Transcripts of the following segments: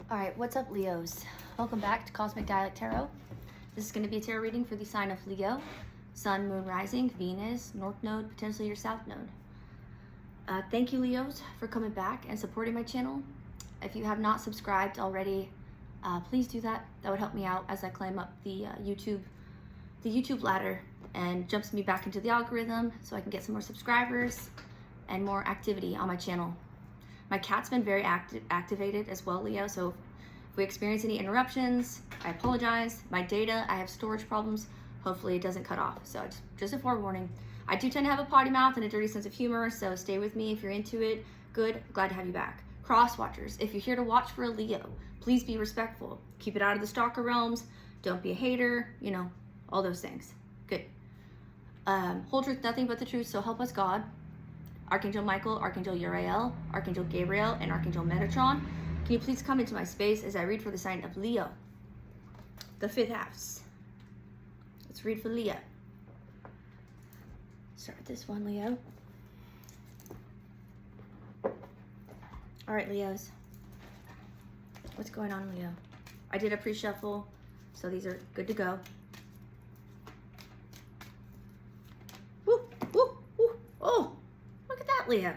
All right, what's up, Leos? Welcome back to Cosmic Dialect Tarot. This is going to be a tarot reading for the sign of Leo, Sun, Moon, Rising, Venus, North Node, potentially your South Node. Thank you, Leos, for coming back and supporting my channel. If you have not subscribed already, please do that. That would help me out as I climb up the YouTube ladder and jumps me back into the algorithm so I can get some more subscribers and more activity on my channel. My cat's been very activated as well, Leo, so if we experience any interruptions, I apologize. My data, I have storage problems. Hopefully it doesn't cut off. So just a forewarning. I do tend to have a potty mouth and a dirty sense of humor, so stay with me if you're into it. Good, glad to have you back. Cross watchers, if you're here to watch for a Leo, please be respectful. Keep it out of the stalker realms. Don't be a hater, you know, all those things. Good. Hold truth, nothing but the truth, so help us God. Archangel Michael, Archangel Uriel, Archangel Gabriel, and Archangel Metatron. Can you please come into my space as I read for the sign of Leo, the 5th house. Let's read for Leo. Start with this one, Leo. All right, Leos. What's going on, Leo? I did a pre-shuffle, so these are good to go. Woo, woo, woo. Oh, look at that, Leo.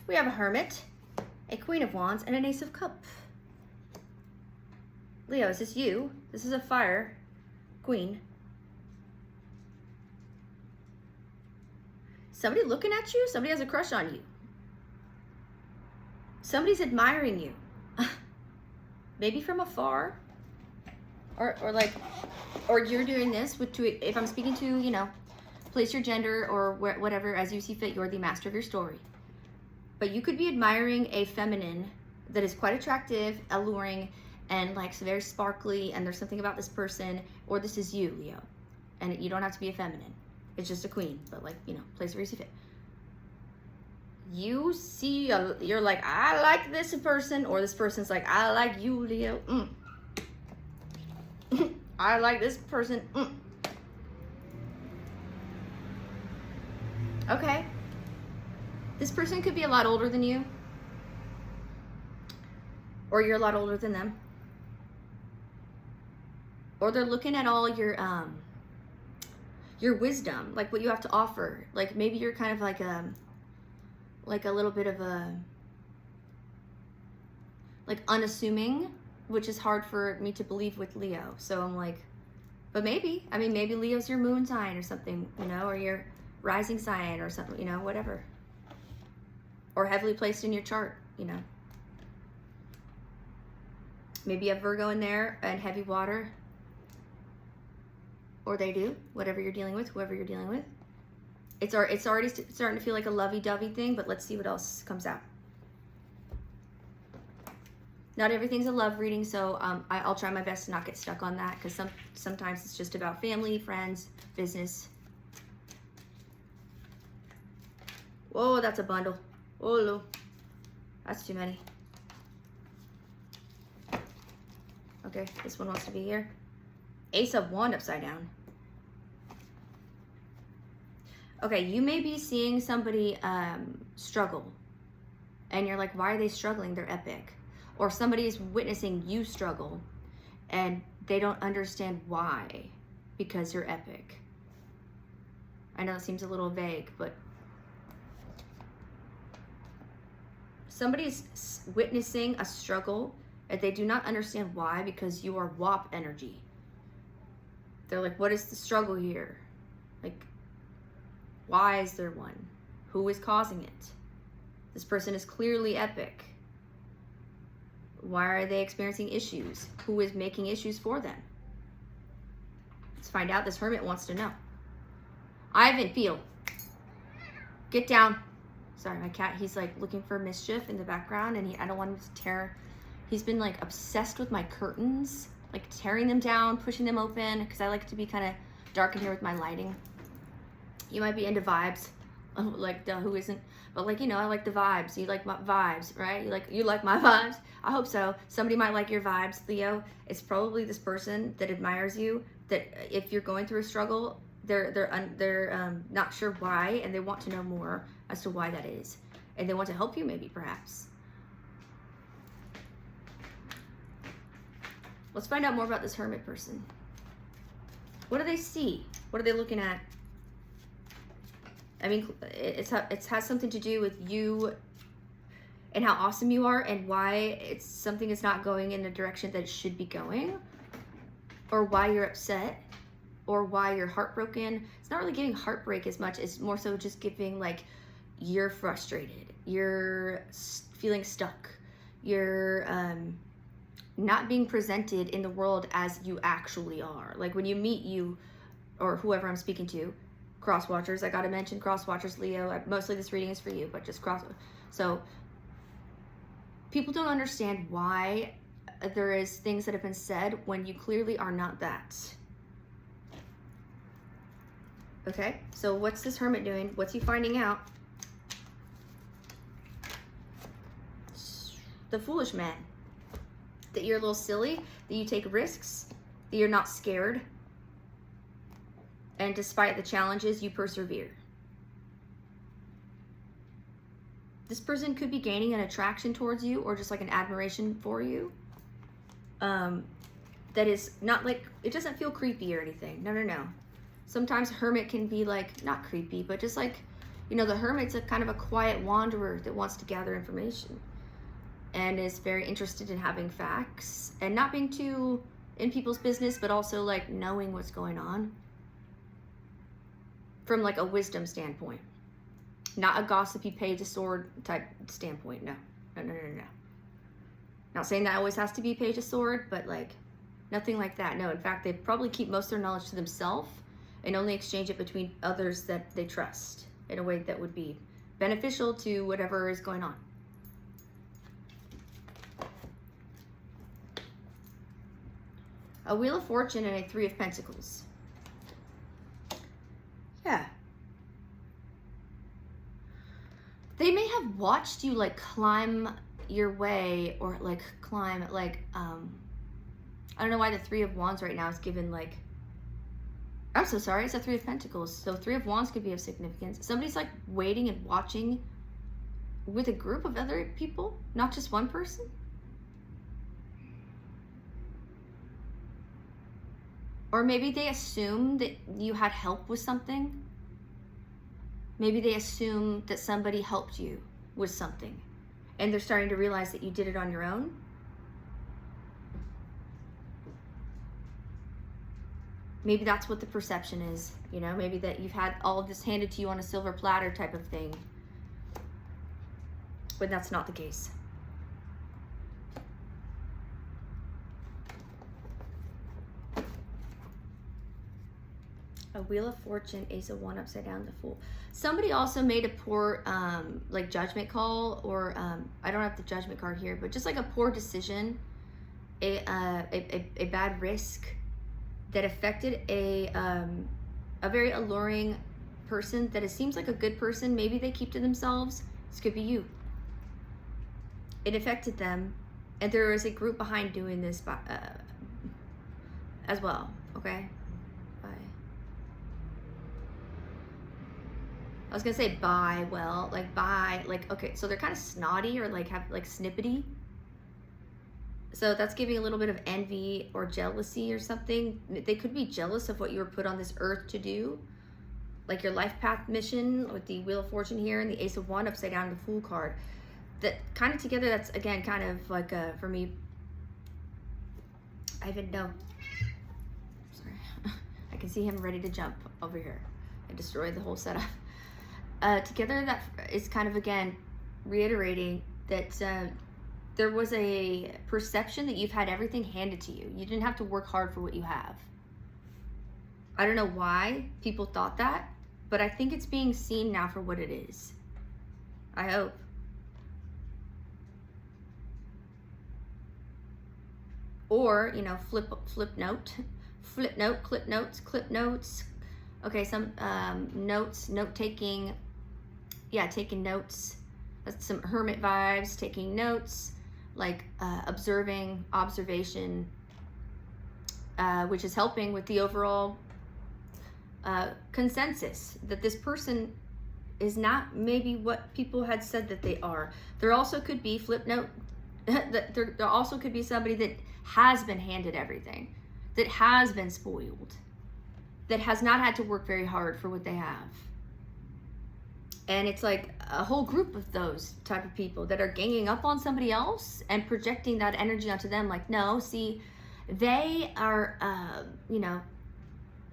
We have a Hermit, a Queen of Wands, and an Ace of Cups. Leo, is this you? This is a fire queen. Somebody looking at you? Somebody has a crush on you. Somebody's admiring you. Maybe from afar. Or you're doing this with if I'm speaking to, you know, place your gender or whatever as you see fit. You're the master of your story. But you could be admiring a feminine that is quite attractive, alluring, and like very sparkly, and there's something about this person, or this is you, Leo. And you don't have to be a feminine. It's just a queen, but like, you know, place where you see fit. You see, you're like, I like this person, or this person's like, I like you, Leo. I like this person. Okay. This person could be a lot older than you, or you're a lot older than them, or they're looking at all your wisdom, like what you have to offer. Like maybe you're kind of like a little bit of a like unassuming, which is hard for me to believe with Leo. So I'm like, but maybe, I mean, maybe Leo's your moon sign or something, you know, or your rising sign or something, you know, whatever. Or heavily placed in your chart, you know. Maybe you have Virgo in there and heavy water. Or they do, whatever you're dealing with, whoever you're dealing with. It's already starting to feel like a lovey-dovey thing, but let's see what else comes out. Not everything's a love reading, so I'll try my best to not get stuck on that, because sometimes it's just about family, friends, business. Whoa, that's a bundle. Oh, no. That's too many. Okay, this one wants to be here. Ace of Wand upside down. Okay, you may be seeing somebody struggle. And you're like, why are they struggling? They're epic. Or somebody is witnessing you struggle. And they don't understand why. Because you're epic. I know it seems a little vague, but somebody's witnessing a struggle and they do not understand why, because you are WAP energy. They're like, what is the struggle here? Like, why is there one? Who is causing it? This person is clearly epic. Why are they experiencing issues? Who is making issues for them? Let's find out. This Hermit wants to know. Ivan, feel. Get down. Sorry, my cat, he's like looking for mischief in the background, and I don't want him to tear. He's been like obsessed with my curtains, like tearing them down, pushing them open, because I like to be kind of dark in here with my lighting. You might be into vibes, like who isn't? But like, you know, I like the vibes. You like my vibes, right? You like my vibes? I hope so. Somebody might like your vibes, Leo. It's probably this person that admires you, that if you're going through a struggle, they're not sure why, and they want to know more as to why that is, and they want to help you, maybe, perhaps. Let's find out more about this hermit person. What do they see? What are they looking at? I mean, it has something to do with you and how awesome you are and why something is not going in the direction that it should be going, or why you're upset, or why you're heartbroken. It's not really giving heartbreak as much as more so just giving like you're frustrated, you're feeling stuck, you're not being presented in the world as you actually are. Like when you meet you, or whoever I'm speaking to, cross watchers, I gotta mention cross watchers, Leo. Mostly this reading is for you, but just cross. So people don't understand why there is things that have been said when you clearly are not that. Okay, so what's this hermit doing? What's he finding out? The foolish man. That you're a little silly, that you take risks, that you're not scared, and despite the challenges, you persevere. This person could be gaining an attraction towards you, or just like an admiration for you. That is not like, it doesn't feel creepy or anything. No, no, no. Sometimes hermit can be like, not creepy, but just like, you know, the hermit's a kind of a quiet wanderer that wants to gather information and is very interested in having facts and not being too in people's business, but also like knowing what's going on from like a wisdom standpoint, not a gossipy page of sword type standpoint. No, no, no, no, no. Not saying that always has to be page of sword, but like nothing like that. No, in fact, they probably keep most of their knowledge to themselves and only exchange it between others that they trust in a way that would be beneficial to whatever is going on. A Wheel of Fortune and a Three of Pentacles. Yeah. They may have watched you like climb your way, or like climb like, I don't know why the Three of Wands right now is given like, I'm so sorry, it's a Three of Pentacles. So Three of Wands could be of significance. Somebody's like waiting and watching with a group of other people, not just one person. Or maybe they assume that you had help with something. Maybe they assume that somebody helped you with something, and they're starting to realize that you did it on your own. Maybe that's what the perception is, you know, maybe that you've had all of this handed to you on a silver platter type of thing, but that's not the case. A Wheel of Fortune, Ace of Wands upside down, the Fool. Somebody also made a poor like judgment call, or I don't have the judgment card here, but just like a poor decision, a bad risk that affected a very alluring person that it seems like a good person. Maybe they keep to themselves. This could be you. It affected them, and there is a group behind doing this as well. Okay. I was gonna say bye, well, like bye, like, okay, so they're kind of snotty or like have like snippety. So that's giving a little bit of envy or jealousy or something. They could be jealous of what you were put on this earth to do, like your life path mission with the Wheel of Fortune here and the Ace of Wands upside down, the Fool card. That kind of together, that's again kind of like for me, I even know, sorry, I can see him ready to jump over here and destroy the whole setup. Together, that is kind of, again, reiterating that there was a perception that you've had everything handed to you. You didn't have to work hard for what you have. I don't know why people thought that, but I think it's being seen now for what it is. I hope. Or, you know, flip note, clip notes. Okay, some notes, note-taking. Yeah, taking notes. That's some hermit vibes, taking notes, like observation, which is helping with the overall consensus that this person is not maybe what people had said that they are. There also could be, flip note, there also could be somebody that has been handed everything, that has been spoiled, that has not had to work very hard for what they have. And it's like a whole group of those type of people that are ganging up on somebody else and projecting that energy onto them. Like, no, see, they are, you know,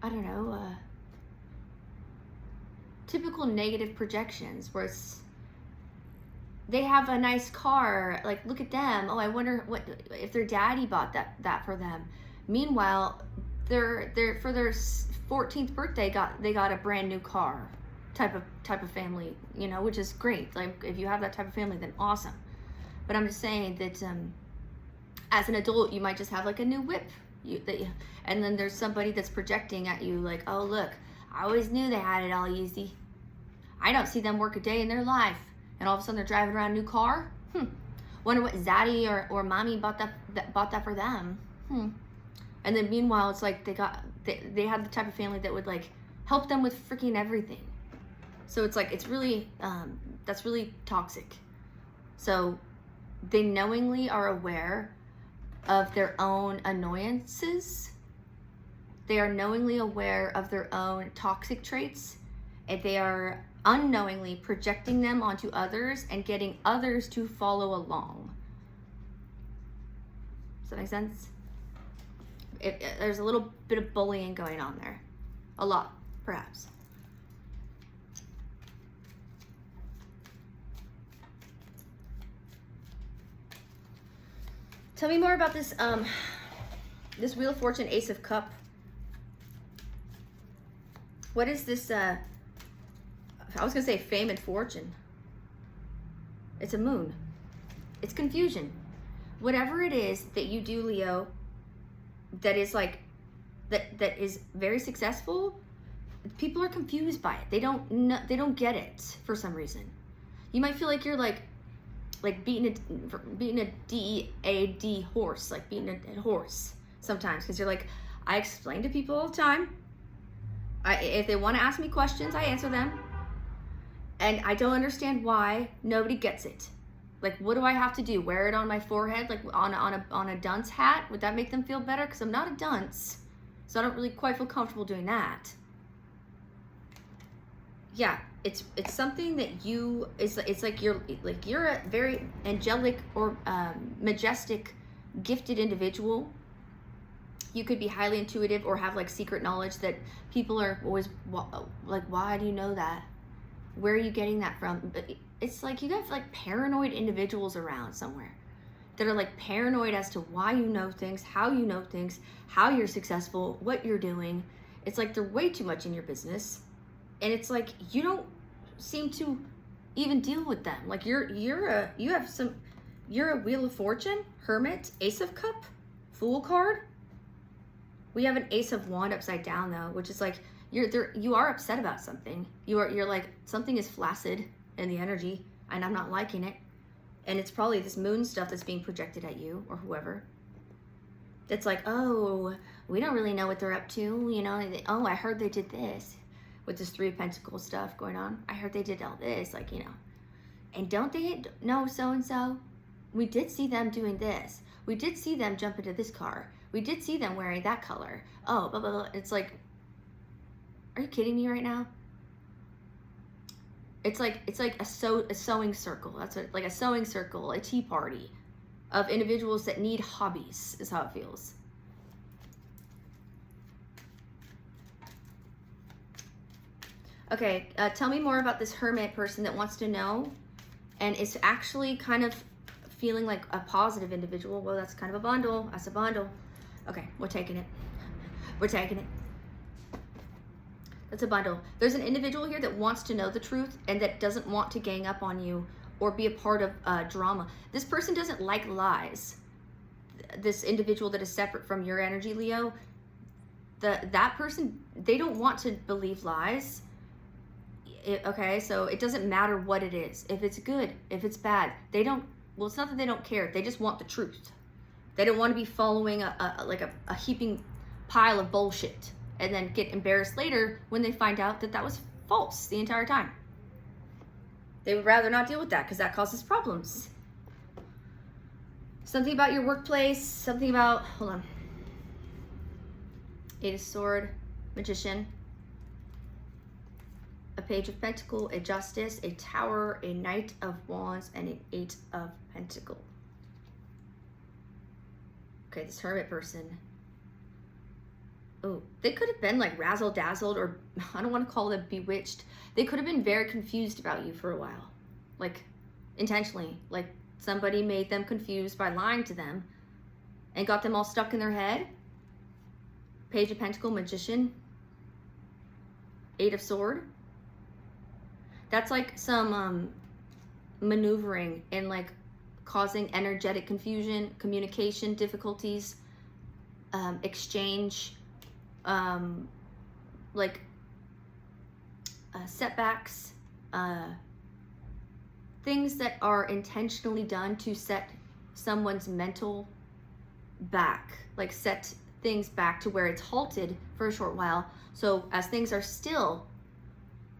I don't know, typical negative projections where it's, they have a nice car, like, look at them. Oh, I wonder what if their daddy bought that for them. Meanwhile, they're for their 14th birthday they got a brand new car. Type of family, you know, which is great. Like, if you have that type of family, then awesome. But I'm just saying that as an adult, you might just have like a new whip, and then there's somebody that's projecting at you like, oh look, I always knew they had it all easy. I don't see them work a day in their life, and all of a sudden they're driving around a new car. Wonder what zaddy or mommy bought that for them. And then meanwhile, it's like they had the type of family that would like help them with freaking everything. So it's like, it's really, that's really toxic. So they knowingly are aware of their own annoyances. They are knowingly aware of their own toxic traits, and they are unknowingly projecting them onto others and getting others to follow along. Does that make sense? There's a little bit of bullying going on there. A lot, perhaps. Tell me more about this this Wheel of Fortune, Ace of Cup. What is this? I was gonna say fame and fortune. It's a moon. It's confusion. Whatever it is that you do, Leo, that is like that is very successful, people are confused by it. They don't get it for some reason. You might feel like you're like beating a D-E-A-D horse, like beating a horse sometimes, because you're like, I explain to people all the time. If they want to ask me questions, I answer them. And I don't understand why nobody gets it. Like, what do I have to do? Wear it on my forehead, like on a dunce hat? Would that make them feel better? Because I'm not a dunce, so I don't really quite feel comfortable doing that. Yeah, it's something that it's like you're a very angelic or majestic, gifted individual. You could be highly intuitive or have like secret knowledge that people are always like, why do you know that? Where are you getting that from? But it's like you got like paranoid individuals around somewhere that are like paranoid as to why you know things, how you know things, how you're successful, what you're doing. It's like they're way too much in your business. And it's like you don't seem to even deal with them. Like you're a Wheel of Fortune, Hermit, Ace of Cup, Fool card. We have an Ace of Wand upside down though, which is like you are upset about something. You're like, something is flaccid in the energy and I'm not liking it. And it's probably this moon stuff that's being projected at you or whoever. It's like, oh, we don't really know what they're up to, you know. Oh, I heard they did this. With this Three of Pentacles stuff going on. I heard they did all this, like, you know. And don't they know so-and-so? We did see them doing this. We did see them jump into this car. We did see them wearing that color. Oh, blah, blah, blah. It's like, are you kidding me right now? It's like a sewing circle. That's what, like a sewing circle, a tea party of individuals that need hobbies is how it feels. Okay, tell me more about this Hermit person that wants to know and is actually kind of feeling like a positive individual. Well, that's kind of a bundle. That's a bundle. Okay, we're taking it. We're taking it. That's a bundle. There's an individual here that wants to know the truth and that doesn't want to gang up on you or be a part of drama. This person doesn't like lies. This individual that is separate from your energy, Leo, that person, they don't want to believe lies. Okay, so it doesn't matter what it is. If it's good, if it's bad, they don't, well, it's not that they don't care. They just want the truth. They don't want to be following a heaping pile of bullshit and then get embarrassed later when they find out that that was false the entire time. They would rather not deal with that because that causes problems. Something about your workplace, something about, hold on. Eight of Sword, Magician, a Page of Pentacle, a Justice, a Tower, a Knight of Wands, and an Eight of Pentacle. Okay, this Hermit person. Oh, they could have been like razzle-dazzled, or I don't want to call them bewitched. They could have been very confused about you for a while. Like, intentionally. Like, somebody made them confused by lying to them and got them all stuck in their head. Page of Pentacle, Magician, Eight of Sword. That's like some maneuvering and like causing energetic confusion, communication difficulties, exchange, setbacks, things that are intentionally done to set someone's mental back, like set things back to where it's halted for a short while. So as things are still,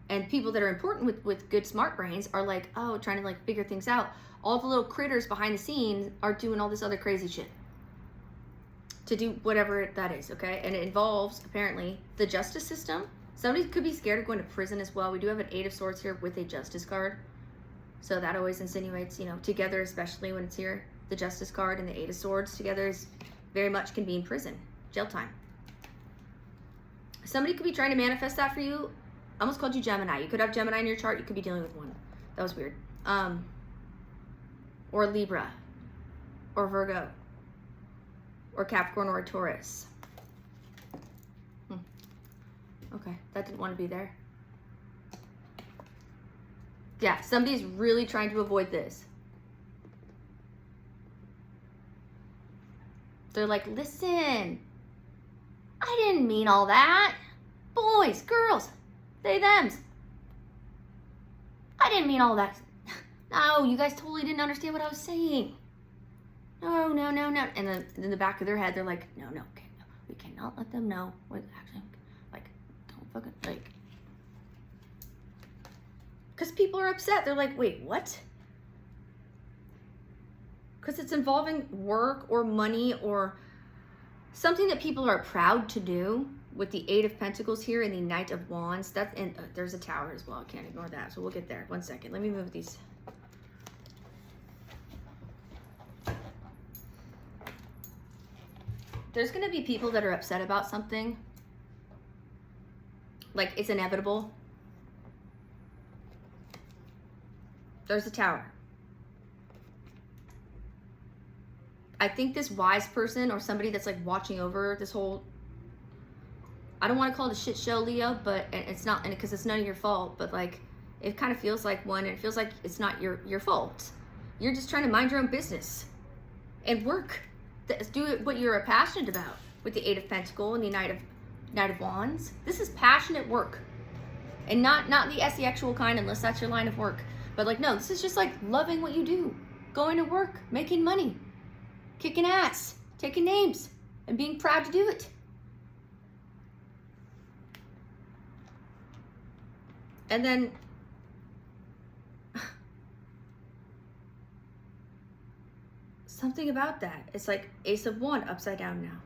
and people that are important with good smart brains are like, oh, trying to like figure things out, all the little critters behind the scenes are doing all this other crazy shit to do whatever that is, okay? And it involves apparently the justice system. Somebody could be scared of going to prison as well. We do have an Eight of Swords here with a Justice card, so that always insinuates, you know, together, especially when it's here, the Justice card and the Eight of Swords together is very much can be in prison, jail time. Somebody could be trying to manifest that for you. I almost called you Gemini. You could have Gemini in your chart. You could be dealing with one. That was weird. Or Libra, or Virgo, or Capricorn, or a Taurus. Okay, that didn't want to be there. Yeah, somebody's really trying to avoid this. They're like, listen, I didn't mean all that. Boys, girls, they, thems. I didn't mean all that. No, you guys totally didn't understand what I was saying. No, no, no, no. And then in the back of their head, they're like, no, no, okay, no, we cannot let them know what actually, like, don't fucking, like. Because people are upset. They're like, wait, what? Because it's involving work or money or something that people are proud to do. With the Eight of Pentacles here and the Knight of Wands, that's, and there's a Tower as well. I can't ignore that. So we'll get there. 1 second. Let me move these. There's going to be people that are upset about something. Like it's inevitable. There's a Tower. I think this wise person or somebody that's like watching over this whole, I don't want to call it a shit show, Leo, but it's not, and because it's none of your fault, but like it kind of feels like one, and it feels like it's not your fault. You're just trying to mind your own business and work. Do what you're passionate about with the Eight of Pentacles and the Knight of Wands. This is passionate work, and not the *actual kind, unless that's your line of work. But like, no, this is just like loving what you do, going to work, making money, kicking ass, taking names, and being proud to do it. And then something about that. It's like Ace of Wands upside down now.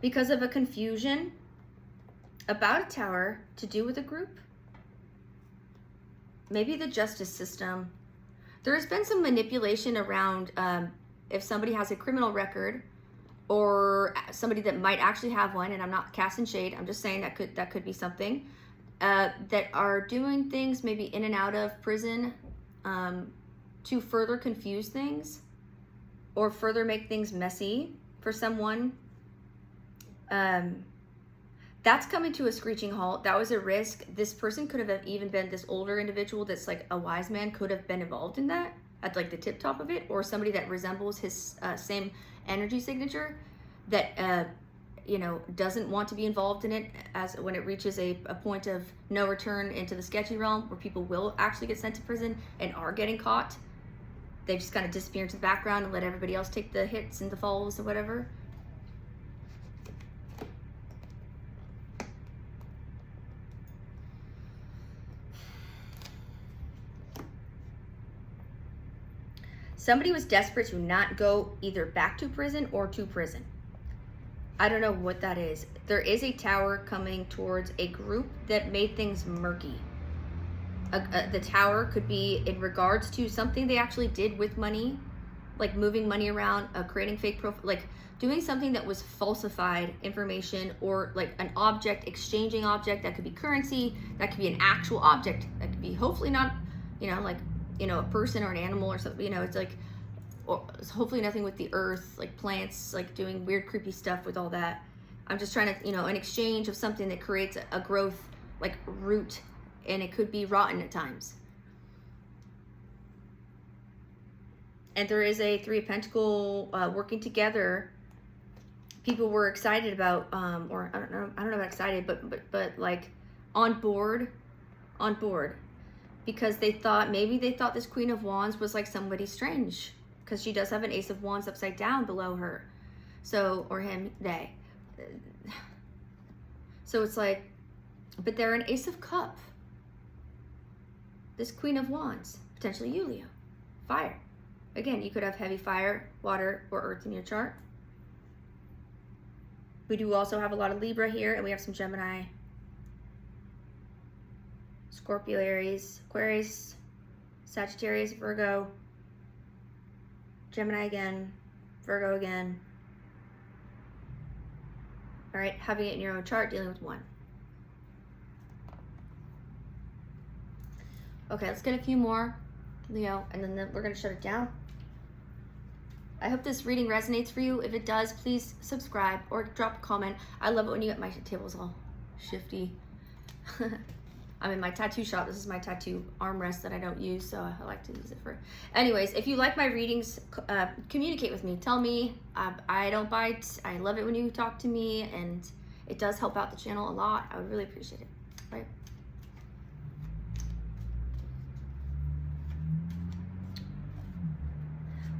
Because of a confusion about a Tower to do with a group. Maybe the justice system. There has been some manipulation around if somebody has a criminal record or somebody that might actually have one, and I'm not casting shade, I'm just saying that could be something. That are doing things maybe in and out of prison to further confuse things or further make things messy for someone. That's coming to a screeching halt. That was a risk. This person could have even been this older individual that's like a wise man, could have been involved in that at like the tip top of it, or somebody that resembles his same energy signature that you know, doesn't want to be involved in it as when it reaches a point of no return into the sketchy realm where people will actually get sent to prison and are getting caught. They just kind of disappear into the background and let everybody else take the hits and the falls or whatever. Somebody was desperate to not go either back to prison or to prison. I don't know what that is. There is a tower coming towards a group that made things murky. The tower could be in regards to something they actually did with money, like moving money around, creating fake profile, like doing something that was falsified information, or like an object, exchanging object. That could be currency, that could be an actual object, that could be hopefully not, like, a person or an animal or something, it's like, or hopefully nothing with the earth, like plants, like doing weird creepy stuff with all that. I'm just trying to, an exchange of something that creates a growth, like root, and it could be rotten at times. And there is a Three of Pentacles working together. People were excited about, or I don't know about excited, but like on board, because maybe they thought this Queen of Wands was like somebody strange, because she does have an Ace of Wands upside down below her. So, or him, they. So it's like, but they're an Ace of Cup. This Queen of Wands, potentially you, Leo. Fire. Again, you could have heavy fire, water, or earth in your chart. We do also have a lot of Libra here, and we have some Gemini, Scorpio, Aries, Aquarius, Sagittarius, Virgo, Gemini again, Virgo again. All right, having it in your own chart, dealing with one. Okay, let's get a few more, Leo, and then we're going to shut it down. I hope this reading resonates for you. If it does, please subscribe or drop a comment. I love it when you get my tables all shifty. I'm in my tattoo shop. This is my tattoo armrest that I don't use, so I like to use it for. Anyways, if you like my readings, communicate with me. Tell me. I don't bite. I love it when you talk to me, and it does help out the channel a lot. I would really appreciate it. Right?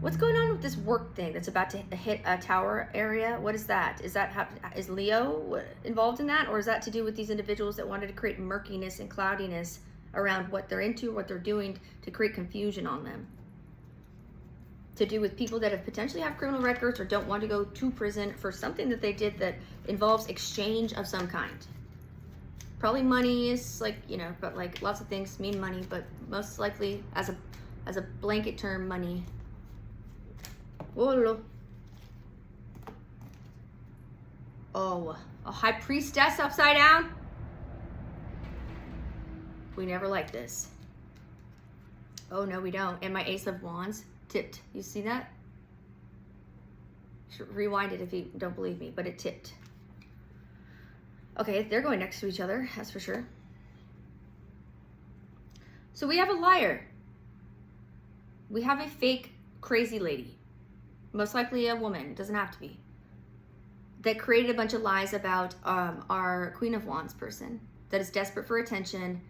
What's going on with this work thing that's about to hit a tower area? What is that? Is Leo involved in that? Or is that to do with these individuals that wanted to create murkiness and cloudiness around what they're into, what they're doing, to create confusion on them? To do with people that have potentially have criminal records or don't want to go to prison for something that they did that involves exchange of some kind. Probably money is like, but like lots of things mean money, but most likely as a blanket term, money. Oh, a high priestess upside down? We never like this. Oh, no, we don't. And my Ace of Wands tipped. You see that? Rewind it if you don't believe me, but it tipped. Okay, they're going next to each other, that's for sure. So we have a liar. We have a fake crazy lady. Most likely a woman, it doesn't have to be, that created a bunch of lies about our Queen of Wands person that is desperate for attention.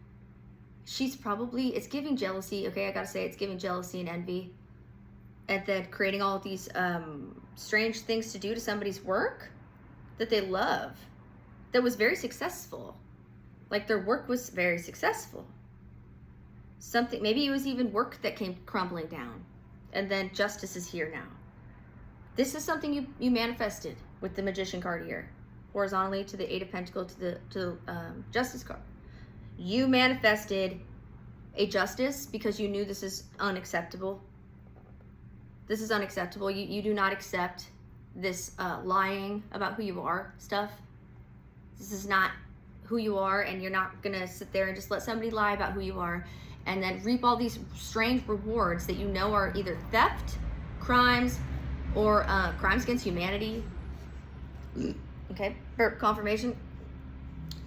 It's giving jealousy, okay, I gotta say, it's giving jealousy and envy. And then creating all of these strange things to do to somebody's work that they love, that was very successful. Like their work was very successful. Maybe it was even work that came crumbling down. And then justice is here now. This is something you manifested with the Magician card here, horizontally to the Eight of Pentacles to the Justice card. You manifested a justice because you knew this is unacceptable. This is unacceptable. You do not accept this lying about who you are stuff. This is not who you are, and you're not gonna sit there and just let somebody lie about who you are and then reap all these strange rewards that you know are either theft, crimes, or crimes against humanity. Okay, for confirmation,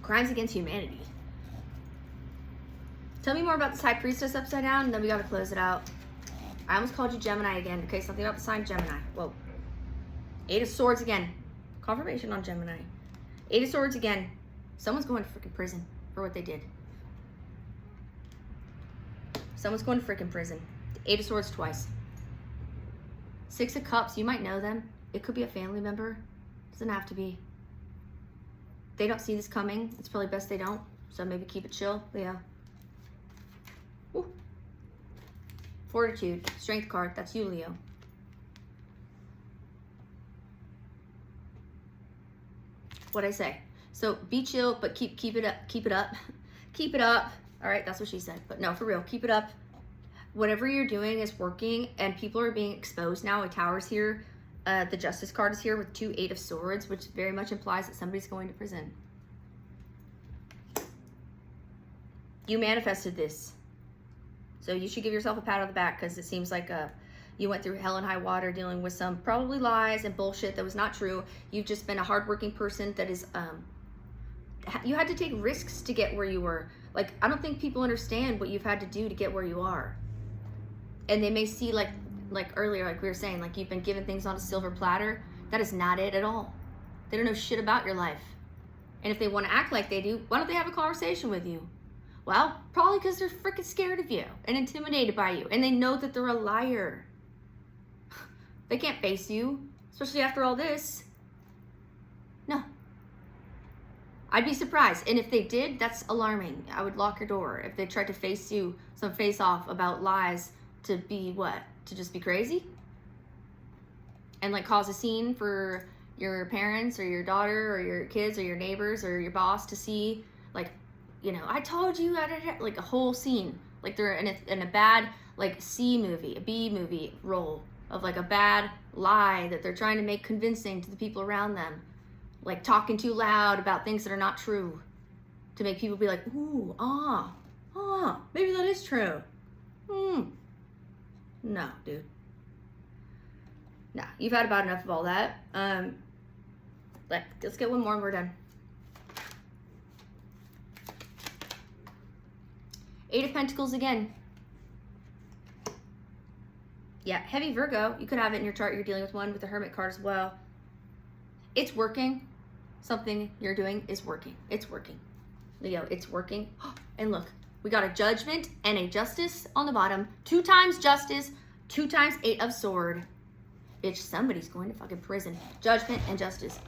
crimes against humanity. Tell me more about this High Priestess upside down, and then we gotta close it out. I almost called you Gemini again. Okay, something about the sign Gemini. Whoa. Eight of Swords again. Confirmation on Gemini. Eight of Swords again. Someone's going to freaking prison for what they did. Someone's going to freaking prison. Eight of Swords twice. Six of Cups, you might know them. It could be a family member. Doesn't have to be. They don't see this coming. It's probably best they don't. So maybe keep it chill, Leo. Ooh. Fortitude, Strength card. That's you, Leo. What'd I say? So be chill, but keep it up. Keep it up. Keep it up. All right, that's what she said. But no, for real, keep it up. Whatever you're doing is working, and people are being exposed now. A Tower's here. The Justice card is here with 2 8 of Swords, which very much implies that somebody's going to prison. You manifested this. So you should give yourself a pat on the back, because it seems like you went through hell and high water dealing with some probably lies and bullshit that was not true. You've just been a hardworking person that is, you had to take risks to get where you were. Like, I don't think people understand what you've had to do to get where you are. And they may see, like earlier, like we were saying, like you've been given things on a silver platter. That is not it at all. They don't know shit about your life. And if they want to act like they do, why don't they have a conversation with you? Well, probably because they're freaking scared of you and intimidated by you. And they know that they're a liar. They can't face you, especially after all this. No. I'd be surprised. And if they did, that's alarming. I would lock your door. If they tried to face you, some face off about lies, to be what? To just be crazy? And like cause a scene for your parents or your daughter or your kids or your neighbors or your boss to see, like, you know, I told you, like a whole scene. Like they're in a bad, like, C movie, a B movie role of like a bad lie that they're trying to make convincing to the people around them. Like talking too loud about things that are not true to make people be like, ooh, maybe that is true. No, dude. No, you've had about enough of all that. Let's get one more and we're done. 8 of Pentacles again. Yeah, heavy Virgo. You could have it in your chart. You're dealing with one with the Hermit card as well. It's working. Something you're doing is working. It's working. Leo, it's working. And look, we got a Judgment and a Justice on the bottom. 2 times Justice, 2 times 8 of Sword. Bitch, somebody's going to fucking prison. Judgment and Justice.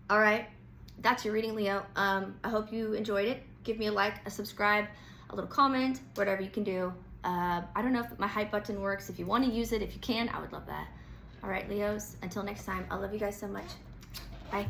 All right, that's your reading, Leo. I hope you enjoyed it. Give me a like, a subscribe, a little comment, whatever you can do. I don't know if my hype button works. If you want to use it, if you can, I would love that. All right, Leos, until next time, I love you guys so much. Bye.